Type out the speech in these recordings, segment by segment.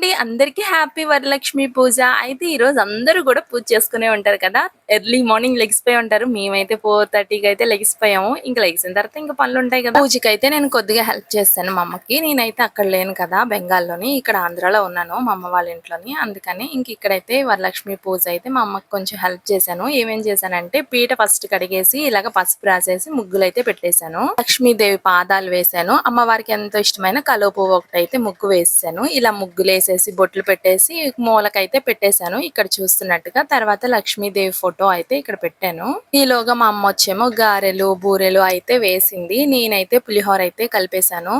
అండి. అందరికీ హ్యాపీ వరలక్ష్మి పూజ. అయితే ఈరోజు అందరూ గూడా పూజ చేసుకునే ఉంటారు కదా! ఎర్లీ మార్నింగ్ లెగిసిపోయి ఉంటారు. మేమైతే 4:30కి అయితే లెగిసిపోయాము. ఇంక లెగిసిన తర్వాత ఇంక పనులుంటాయి గదా! పూజకైతే నేను కొద్దిగా హెల్ప్ చేశాను మా అమ్మకి. నేనైతే అక్కడ లేను కదా! బెంగాల్‌లోని. ఇక్కడ ఆంధ్రాలో ఉన్నాను మా అమ్మ వాళ్ళ ఇంట్లోని. అందుకని ఇంక ఇక్కడైతే వరలక్ష్మి పూజ అయితే మా అమ్మకి కొంచెం హెల్ప్ చేశాను. ఏమేం చేశానంటే పీట ఫస్ట్ కడిగేసి ఇలాగ పసుపు రాసేసి ముగ్గులైతే పెట్టేశాను. లక్ష్మీదేవి పాదాలు వేశాను. అమ్మవారికి ఎంతో ఇష్టమైన కలువ పువ్వు ఒకటైతే ముగ్గు వేసేసాను. ఇలా ముగ్గులేసేసి బొట్లు పెట్టేసి మూలకైతే పెట్టేశాను. ఇక్కడ చూస్తున్నట్టుగా తర్వాత లక్ష్మీదేవి ఫోటో అయితే ఇక్కడ పెట్టాను. ఈలోగా మా అమ్మ వచ్చేమో గారెలు బూరెలు అయితే వేసింది. నేనైతే పులిహోర అయితే కలిపేశాను.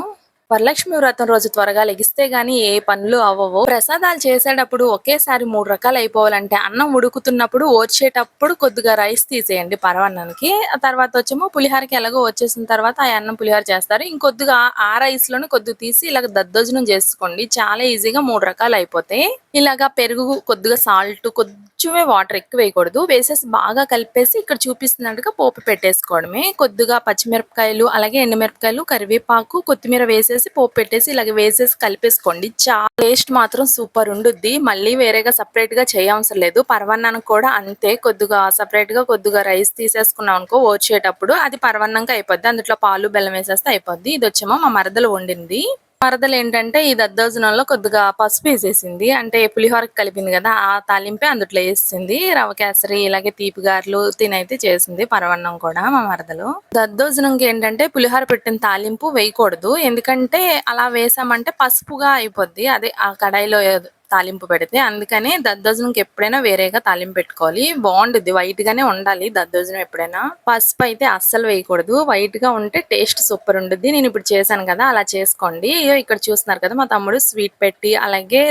వరలక్ష్మి వ్రతం రోజు త్వరగా లెగిస్తే గాని ఏ పనులు అవ్వవు. ప్రసాదాలు చేసేటప్పుడు ఒకేసారి 3 రకాలు అయిపోవాలంటే అన్నం ఉడుకుతున్నప్పుడు ఓర్చేటప్పుడు కొద్దిగా రైస్ తీసేయండి పరవన్నానికి. ఆ తర్వాత వచ్చేమో పులిహోరకి ఎలాగో వచ్చేసిన తర్వాత ఆ అన్నం పులిహోర చేస్తారు. ఇంకొద్దిగా ఆ రైస్ లోనే కొద్దిగా తీసి ఇలాగ దద్దోజనం చేసుకోండి. చాలా ఈజీగా 3 రకాలు అయిపోతాయి. ఇలాగా పెరుగు కొద్దిగా సాల్ట్ కొంచెమే వాటర్ ఎక్కువ వేయకూడదు. వేసేసి బాగా కలిపేసి ఇక్కడ చూపిస్తున్నట్టుగా పోపు పెట్టేసుకోవడమే. కొద్దిగా పచ్చిమిరపకాయలు అలాగే ఎండుమిరపకాయలు కరివేపాకు కొత్తిమీర వేసేసి పోపు పెట్టేసి ఇలాగ వేసేసి కలిపేసుకోండి. చాలా టేస్ట్ మాత్రం సూపర్ ఉండుద్ది. మళ్ళీ వేరేగా సపరేట్ గా చేయవసరం లేదు. పరవన్నానికి కూడా అంతే. కొద్దిగా సపరేట్ గా కొద్దిగా రైస్ తీసేసుకున్నాం అనుకో వచ్చేటప్పుడు అది పరవన్నంగా అయిపోద్ది. అందులో పాలు బెల్లం వేసేస్తే అయిపోద్ది. ఇది వచ్చేమో మా మరదలు వండింది. మరదలు ఏంటంటే ఈ దద్దోజనంలో కొద్దిగా పసుపు వేసేసింది. అంటే పులిహోరకి కలిపింది కదా! ఆ తాలింపే అందుట్లో ఏసేసింది. రవ్వ కేసరి ఇలాగే తీపి గారెలు తినైతే చేసింది పరవన్నం కూడా మా మరదలు. దద్దోజనంకి ఏంటంటే పులిహోర పెట్టిన తాలింపు వేయకూడదు. ఎందుకంటే అలా వేసామంటే పసుపుగా అయిపోద్ది. అదే ఆ కడాయిలో తాలింపు పెడితే. అందుకని దద్దోజనంకి ఎప్పుడైనా వేరేగా తాలింపు పెట్టుకోవాలి. బాగుండుద్ది. వైట్ గానే ఉండాలి దద్దోజనం ఎప్పుడైనా. పసుపు అయితే అస్సలు వేయకూడదు. వైట్ గా ఉంటే టేస్ట్ సూపర్ ఉండుద్ది. నేను ఇప్పుడు చేశాను కదా అలా చేసుకోండి. ఇక్కడ చూస్తున్నారు కదా మా తమ్ముడు స్వీట్ పెట్టి అలాగే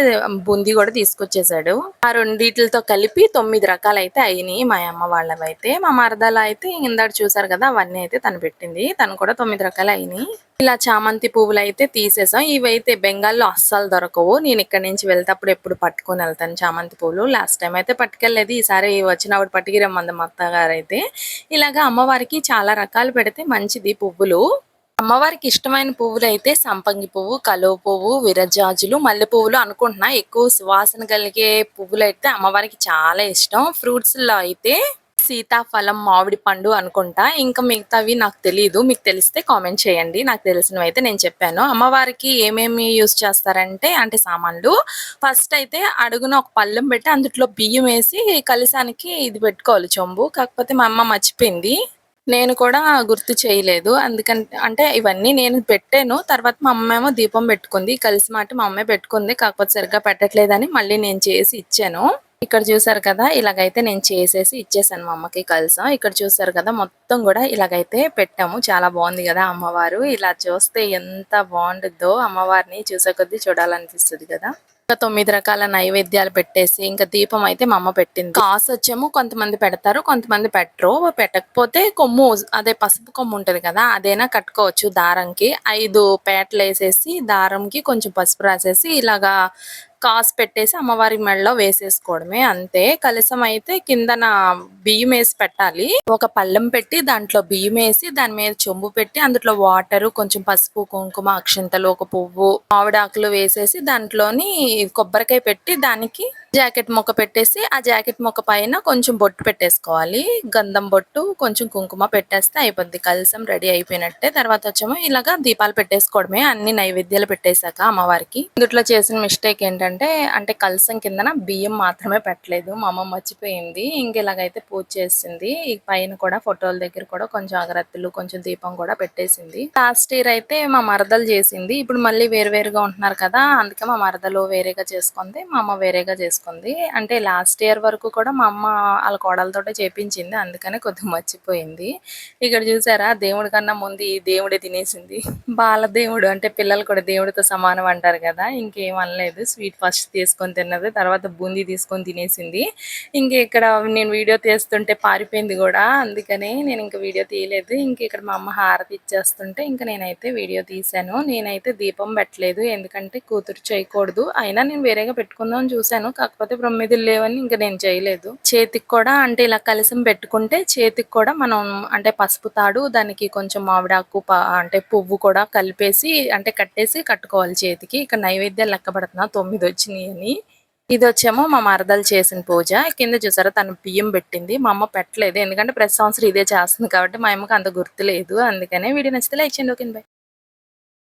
బూందీ కూడా తీసుకొచ్చేసాడు. ఆ రెండిటితో కలిపి 9 రకాలు అయితే అయినాయి మా అమ్మ వాళ్ళవైతే. మా మరదల అయితే ఇందాక చూసారు కదా అవన్నీ అయితే తను పెట్టింది. తను కూడా 9 రకాలు అయినాయి. ఇలా చామంతి పువ్వులు అయితే తీసేసాం. ఇవైతే బెంగాల్లో అస్సలు దొరకవు. నేను ఇక్కడ నుంచి వెళ్తేప్పుడు ఎప్పుడు పట్టుకొని వెళ్తాను చామంతి పువ్వులు. లాస్ట్ టైం అయితే పట్టుకెళ్ళలేదు. ఈసారి వచ్చినప్పుడు పట్టుకురమ్మంది మా అత్తగారు అయితే. ఇలాగా అమ్మవారికి చాలా రకాలు పెడితే మంచిది పువ్వులు. అమ్మవారికి ఇష్టమైన పువ్వులు అయితే సంపంగి పువ్వు, కలువ పువ్వు, విరజాజులు, మల్లె పువ్వులు అనుకుంటున్నా. ఎక్కువ సువాసన కలిగే పువ్వులు అయితే అమ్మవారికి చాలా ఇష్టం. ఫ్రూట్స్ లో అయితే సీతాఫలం, మామిడి పండు అనుకుంటా. ఇంకా మిగతావి నాకు తెలీదు. మీకు తెలిస్తే కామెంట్ చేయండి. నాకు తెలిసినవి అయితే నేను చెప్పాను. అమ్మవారికి ఏమేమి యూజ్ చేస్తారంటే అంటే సామాన్లు ఫస్ట్ అయితే అడుగున ఒక పళ్ళెం పెట్టి అందులో బియ్యం వేసి కలశానికి ఇది పెట్టుకోవాలి చెంబు. కాకపోతే మా అమ్మ మర్చిపోయింది. నేను కూడా గుర్తు చేయలేదు. అందుకని అంటే ఇవన్నీ నేను పెట్టాను. తర్వాత మా అమ్మేమో దీపం పెట్టుకుంది. కలిసి మాట మా అమ్మే పెట్టుకుంది. కాకపోతే సరిగ్గా పెట్టట్లేదని మళ్ళీ నేను చేసి ఇచ్చాను. ఇక్కడ చూసారు కదా ఇలాగైతే నేను చేసేసి ఇచ్చేసాను మా అమ్మకి కలసం. ఇక్కడ చూసారు కదా మొత్తం కూడా ఇలాగైతే పెట్టాము. చాలా బాగుంది కదా అమ్మవారు. ఇలా చూస్తే ఎంత బాగుంటుందో అమ్మవారిని చూసే కొద్దీ చూడాలనిపిస్తుంది కదా. ఇంకా 9 రకాల నైవేద్యాలు పెట్టేసి ఇంకా దీపం అయితే మా అమ్మ పెట్టింది. కాసు వచ్చేమో కొంతమంది పెడతారు, కొంతమంది పెట్టరు. పెట్టకపోతే కొమ్ము అదే పసుపు కొమ్ము ఉంటది కదా అదైనా కట్టుకోవచ్చు దారంకి. 5 పేటలు వేసేసి దారంకి కొంచెం పసుపు రాసేసి ఇలాగా కాసు పెట్టేసి అమ్మవారి మెడలో వేసేసుకోవడమే అంతే. కలశం అయితే కిందన బియ్యం వేసి పెట్టాలి. ఒక పళ్ళెం పెట్టి దాంట్లో బియ్యం వేసి దాని మీద చెంబు పెట్టి అందులో వాటర్ కొంచెం పసుపు కుంకుమ అక్షింతలు ఒక పువ్వు మామిడాకులు వేసేసి దాంట్లోని కొబ్బరికాయ పెట్టి దానికి జాకెట్ మొక్క పెట్టేసి ఆ జాకెట్ మొక్క పైన కొంచెం బొట్టు పెట్టేసుకోవాలి. గంధం బొట్టు కొంచెం కుంకుమ పెట్టేస్తే అయిపోద్ది. కలశం రెడీ అయిపోయినట్టే. తర్వాత వచ్చేమో ఇలాగా దీపాలు పెట్టేసుకోవడమే అన్ని నైవేద్యాలు పెట్టేశాక అమ్మవారికి. ఇందులో చేసిన మిస్టేక్ ఏంటంటే అంటే కలశం కిందన బియ్యం మాత్రమే పెట్టలేదు. మా అమ్మ మర్చిపోయింది. ఇంక ఇలాగైతే పూజ చేసింది. ఈ పైన కూడా ఫోటోల దగ్గర కూడా కొంచెం అగరత్తులు కొంచెం దీపం కూడా పెట్టేసింది. లాస్ట్ ఇయర్ అయితే మా మరదలు చేసింది. ఇప్పుడు మళ్ళీ వేరువేరుగా ఉంటున్నారు కదా అందుకే మా మరదలు వేరేగా చేసుకుంది, మా అమ్మ వేరేగా చేసుకుంది. అంటే లాస్ట్ ఇయర్ వరకు కూడా మా అమ్మ వాళ్ళ కోడలతోటే చేపించింది. అందుకనే కొద్దిగా మర్చిపోయింది. ఇక్కడ చూసారా దేవుడి కన్నా ముందు ఈ దేవుడే తినేసింది. బాల దేవుడు అంటే పిల్లలు కూడా దేవుడితో సమానం అంటారు కదా. ఇంకేం అనలేదు. స్వీట్ ఫస్ట్ తీసుకొని తిన్నది. తర్వాత బూందీ తీసుకొని తినేసింది. ఇంక ఇక్కడ నేను వీడియో తీస్తుంటే పారిపోయింది కూడా. అందుకనే నేను ఇంక వీడియో తీయలేదు. ఇంక ఇక్కడ మా అమ్మ హారతి ఇచ్చేస్తుంటే ఇంక నేనైతే వీడియో తీశాను. నేనైతే దీపం పెట్టలేదు. ఎందుకంటే కూతురు చేయకూడదు. అయినా నేను వేరేగా పెట్టుకుందాం అని చూశాను. కాకపోతే ప్రమిదలు లేవని ఇంకా నేను చేయలేదు. చేతికి కూడా అంటే ఇలా కలశం పెట్టుకుంటే చేతికి కూడా మనం అంటే పసుపు తాడు దానికి కొంచెం మామిడాకు అంటే పువ్వు కూడా కలిపేసి అంటే కట్టేసి కట్టుకోవాలి చేతికి. ఇక్కడ నైవేద్యాలు లెక్క పెడుతున్నా 9 వచ్చినాయని. ఇదొచ్చేమో మా మరదలు చేసిన పూజ. కింద చూసారా తను బియ్యం పెట్టింది. మా అమ్మ పెట్టలేదు. ఎందుకంటే ప్రతి సంవత్సరం ఇదే చేస్తుంది కాబట్టి మా అమ్మకి అంత గుర్తులేదు. అందుకనే వీడియో నచ్చితే లైక్ చేయండి. Okay by.